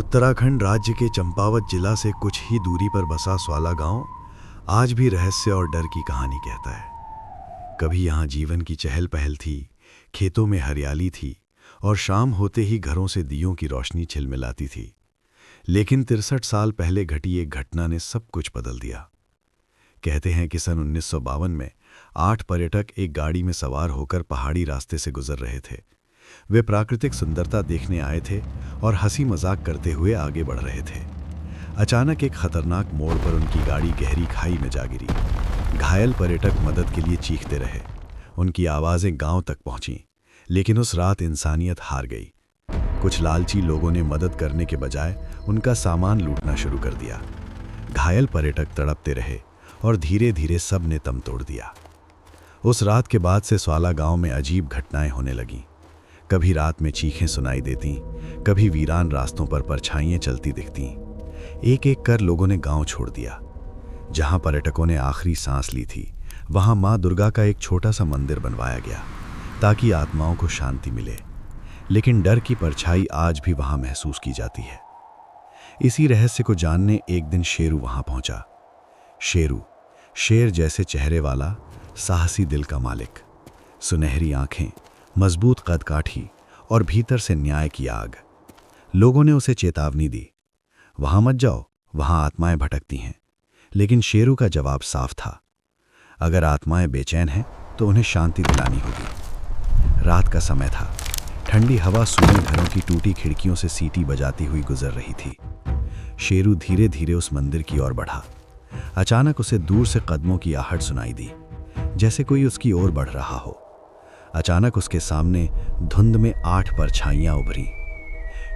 उत्तराखंड राज्य के चंपावत जिला से कुछ ही दूरी पर बसा स्वाला गांव आज भी रहस्य और डर की कहानी कहता है। कभी यहाँ जीवन की चहल पहल थी, खेतों में हरियाली थी और शाम होते ही घरों से दियों की रोशनी झिलमिलाती थी। लेकिन 63 साल पहले घटी एक घटना ने सब कुछ बदल दिया। कहते हैं कि सन 1952 में 8 पर्यटक एक गाड़ी में सवार होकर पहाड़ी रास्ते से गुजर रहे थे। वे प्राकृतिक सुंदरता देखने आए थे और हंसी मजाक करते हुए आगे बढ़ रहे थे। अचानक एक खतरनाक मोड़ पर उनकी गाड़ी गहरी खाई में जा गिरी। घायल पर्यटक मदद के लिए चीखते रहे। उनकी आवाज़ें गांव तक पहुंचीं, लेकिन उस रात इंसानियत हार गई। कुछ लालची लोगों ने मदद करने के बजाय उनका सामान लूटना शुरू कर दिया। घायल पर्यटक तड़पते रहे और धीरे धीरे सब ने दम तोड़ दिया। उस रात के बाद से स्वाला गांव में अजीब घटनाएं होने लगीं। कभी रात में चीखें सुनाई देती, कभी वीरान रास्तों पर परछाइयां चलती दिखती। एक एक कर लोगों ने गांव छोड़ दिया। जहां पर्यटकों ने आखिरी सांस ली थी, वहां मां दुर्गा का एक छोटा सा मंदिर बनवाया गया ताकि आत्माओं को शांति मिले। लेकिन डर की परछाई आज भी वहां महसूस की जाती है। इसी रहस्य को जानने एक दिन शेरू वहां पहुंचा। शेरू, शेर जैसे चेहरे वाला, साहसी दिल का मालिक, सुनहरी आंखें, मजबूत कदकाठी और भीतर से न्याय की आग। लोगों ने उसे चेतावनी दी, वहां मत जाओ, वहां आत्माएं भटकती हैं। लेकिन शेरू का जवाब साफ था, अगर आत्माएं बेचैन हैं तो उन्हें शांति दिलानी होगी। रात का समय था। ठंडी हवा सूने घरों की टूटी खिड़कियों से सीटी बजाती हुई गुजर रही थी। शेरू धीरे धीरे उस मंदिर की ओर बढ़ा। अचानक उसे दूर से कदमों की आहट सुनाई दी, जैसे कोई उसकी ओर बढ़ रहा हो। अचानक उसके सामने धुंध में 8 परछाइयां उभरी।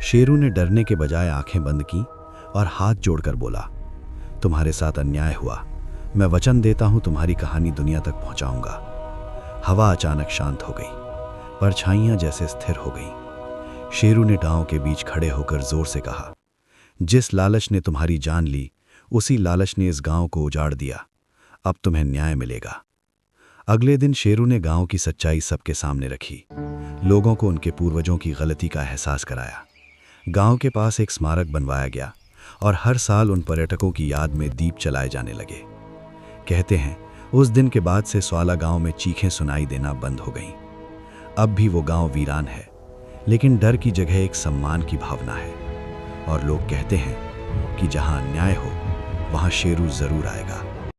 शेरू ने डरने के बजाय आंखें बंद की और हाथ जोड़कर बोला, तुम्हारे साथ अन्याय हुआ। मैं वचन देता हूं तुम्हारी कहानी दुनिया तक पहुंचाऊंगा। हवा अचानक शांत हो गई। परछाइयां जैसे स्थिर हो गईं। शेरू ने गांव के बीच खड़े होकर जोर से कहा, जिस लालच ने तुम्हारी जान ली, उसी लालच ने इस गांव को उजाड़ दिया। अब तुम्हें न्याय मिलेगा। अगले दिन शेरू ने गांव की सच्चाई सबके सामने रखी। लोगों को उनके पूर्वजों की गलती का एहसास कराया। गांव के पास एक स्मारक बनवाया गया और हर साल उन पर्यटकों की याद में दीप जलाए जाने लगे। कहते हैं उस दिन के बाद से स्वाला गांव में चीखें सुनाई देना बंद हो गईं। अब भी वो गांव वीरान है, लेकिन डर की जगह एक सम्मान की भावना है। और लोग कहते हैं कि जहां अन्याय हो, वहां शेरू जरूर आएगा।